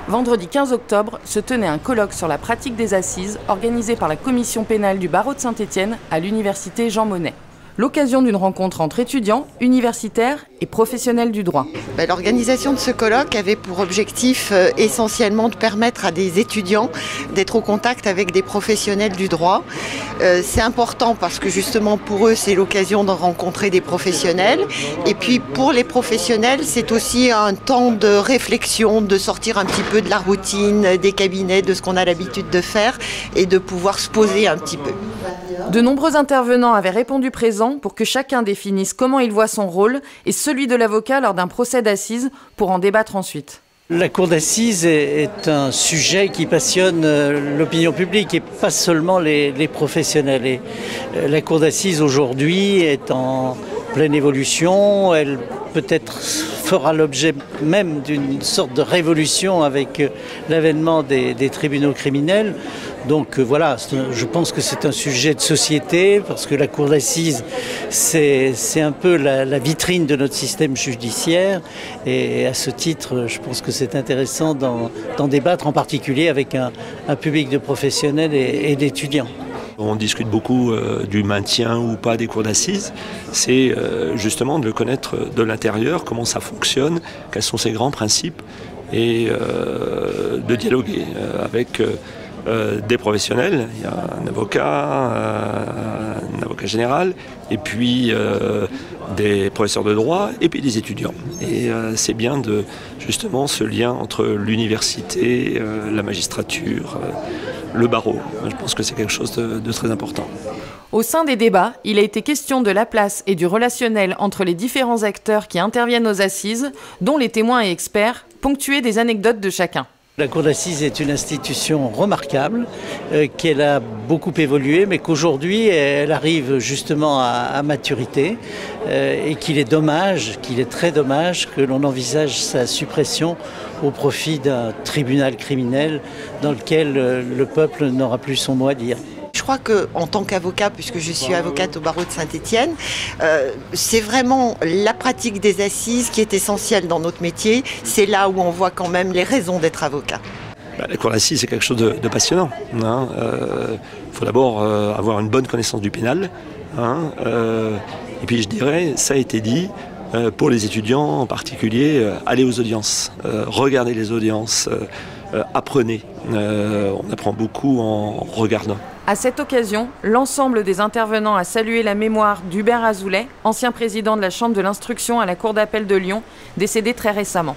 Vendredi 15 octobre se tenait un colloque sur la pratique des assises organisé par la commission pénale du barreau de Saint-Étienne à l'université Jean Monnet. L'occasion d'une rencontre entre étudiants, universitaires et professionnels du droit. L'organisation de ce colloque avait pour objectif essentiellement de permettre à des étudiants d'être au contact avec des professionnels du droit. C'est important parce que justement pour eux c'est l'occasion de rencontrer des professionnels, et puis pour les professionnels c'est aussi un temps de réflexion, de sortir un petit peu de la routine des cabinets, de ce qu'on a l'habitude de faire, et de pouvoir se poser un petit peu. De nombreux intervenants avaient répondu présents pour que chacun définisse comment il voit son rôle et celui de l'avocat lors d'un procès d'assises pour en débattre ensuite. La cour d'assises est un sujet qui passionne l'opinion publique et pas seulement les professionnels. Et la cour d'assises aujourd'hui est en pleine évolution. Elle peut-être fera l'objet même d'une sorte de révolution avec l'avènement des tribunaux criminels. Donc voilà, je pense que c'est un sujet de société parce que la cour d'assises, c'est un peu la vitrine de notre système judiciaire. Et à ce titre, je pense que c'est intéressant d'en débattre, en particulier avec un public de professionnels et d'étudiants. On discute beaucoup du maintien ou pas des cours d'assises. C'est justement de le connaître de l'intérieur, comment ça fonctionne, quels sont ses grands principes, et de dialoguer avec des professionnels. Il y a un avocat général, et puis des professeurs de droit, et puis des étudiants. Et c'est bien justement ce lien entre l'université, la magistrature, le barreau. Je pense que c'est quelque chose de très important. Au sein des débats, il a été question de la place et du relationnel entre les différents acteurs qui interviennent aux assises, dont les témoins et experts, ponctués des anecdotes de chacun. La cour d'assises est une institution remarquable, qu'elle a beaucoup évolué, mais qu'aujourd'hui elle arrive justement à maturité, et qu'il est très dommage que l'on envisage sa suppression au profit d'un tribunal criminel dans lequel le peuple n'aura plus son mot à dire. Je crois qu'en tant qu'avocat, puisque je suis avocate au barreau de Saint-Étienne, c'est vraiment la pratique des assises qui est essentielle dans notre métier. C'est là où on voit quand même les raisons d'être avocat. La cour d'assises, c'est quelque chose de passionnant. Il faut d'abord avoir une bonne connaissance du pénal. Et puis je dirais, ça a été dit, pour les étudiants en particulier, allez aux audiences, regardez les audiences, apprenez. On apprend beaucoup en regardant. À cette occasion, l'ensemble des intervenants a salué la mémoire d'Hubert Azoulay, ancien président de la Chambre de l'instruction à la Cour d'appel de Lyon, décédé très récemment.